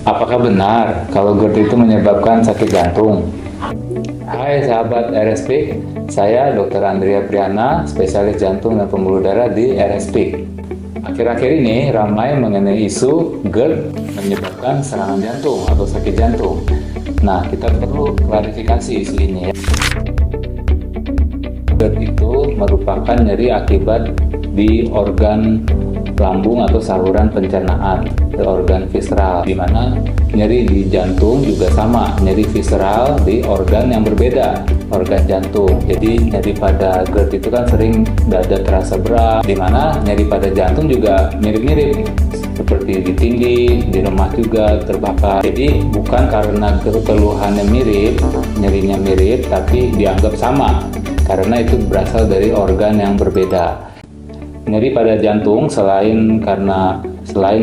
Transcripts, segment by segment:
Apakah benar kalau GERD itu menyebabkan sakit jantung? Hai sahabat RSP, saya Dr. Andrea Priana, spesialis jantung dan pembuluh darah di RSP. Akhir-akhir ini ramai mengenai isu GERD menyebabkan serangan jantung atau sakit jantung. Nah, kita perlu klarifikasi isu ini ya. GERD itu merupakan nyeri akibat di organ lambung atau saluran pencernaan, organ visceral, di mana nyeri di jantung juga sama, nyeri visceral di organ yang berbeda, organ jantung. Jadi nyeri pada GERD itu kan sering dada terasa berat, di mana nyeri pada jantung juga mirip-mirip, seperti di tinggi, di remah juga terbakar. Jadi bukan karena keluhannya mirip, nyerinya mirip, tapi dianggap sama, karena itu berasal dari organ yang berbeda. Nyeri pada jantung selain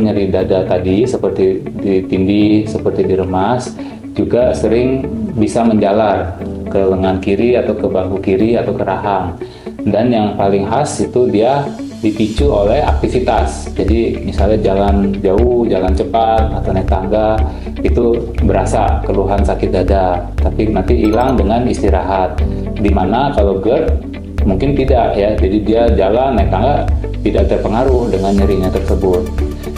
nyeri dada tadi seperti di tindih, seperti di remas, juga sering bisa menjalar ke lengan kiri atau ke bahu kiri atau ke rahang. Dan yang paling khas itu dia dipicu oleh aktivitas. Jadi misalnya jalan jauh, jalan cepat atau naik tangga, itu berasa keluhan sakit dada, tapi nanti hilang dengan istirahat. Dimana kalau GERD mungkin tidak ya, jadi dia jalan naik tangga tidak terpengaruh dengan nyerinya tersebut.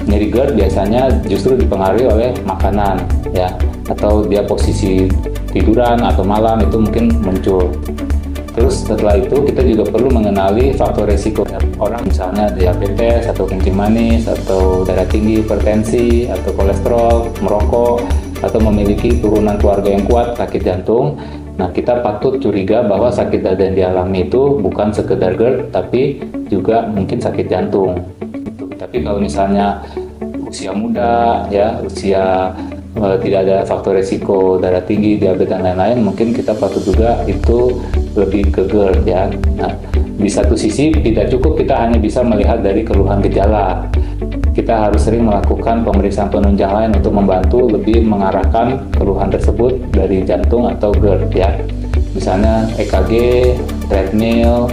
Nyeri GERD biasanya justru dipengaruhi oleh makanan ya, atau dia posisi tiduran atau malam itu mungkin muncul. Terus setelah itu kita juga perlu mengenali faktor resiko orang, misalnya diabetes atau kencing manis atau darah tinggi, hipertensi atau kolesterol, merokok, atau memiliki turunan keluarga yang kuat sakit jantung. Nah, kita patut curiga bahwa sakit dada yang dialami itu bukan sekedar GERD, tapi juga mungkin sakit jantung. Tapi kalau misalnya usia muda, ya usia tidak ada faktor resiko darah tinggi, diabetes dan lain-lain, mungkin kita patut juga itu lebih ke GERD ya. Nah, di satu sisi tidak cukup kita hanya bisa melihat dari keluhan gejala. Kita harus sering melakukan pemeriksaan penunjang lain untuk membantu lebih mengarahkan keluhan tersebut dari jantung atau GERD ya. Misalnya EKG, treadmill,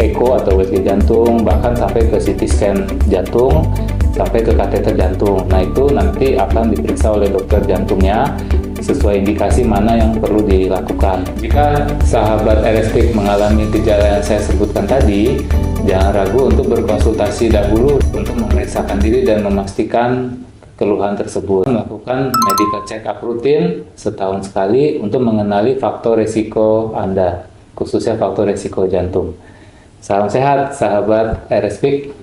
echo atau USG jantung, bahkan sampai ke CT scan jantung, sampai ke kateter jantung. Nah, itu nanti akan diperiksa oleh dokter jantungnya sesuai indikasi mana yang perlu dilakukan. Jika sahabat RSP mengalami gejala yang saya sebutkan tadi, jangan ragu untuk berkonsultasi dahulu untuk memeriksakan diri dan memastikan keluhan tersebut. Melakukan medical check up rutin setahun sekali untuk mengenali faktor risiko Anda, khususnya faktor risiko jantung. Salam sehat sahabat RSP.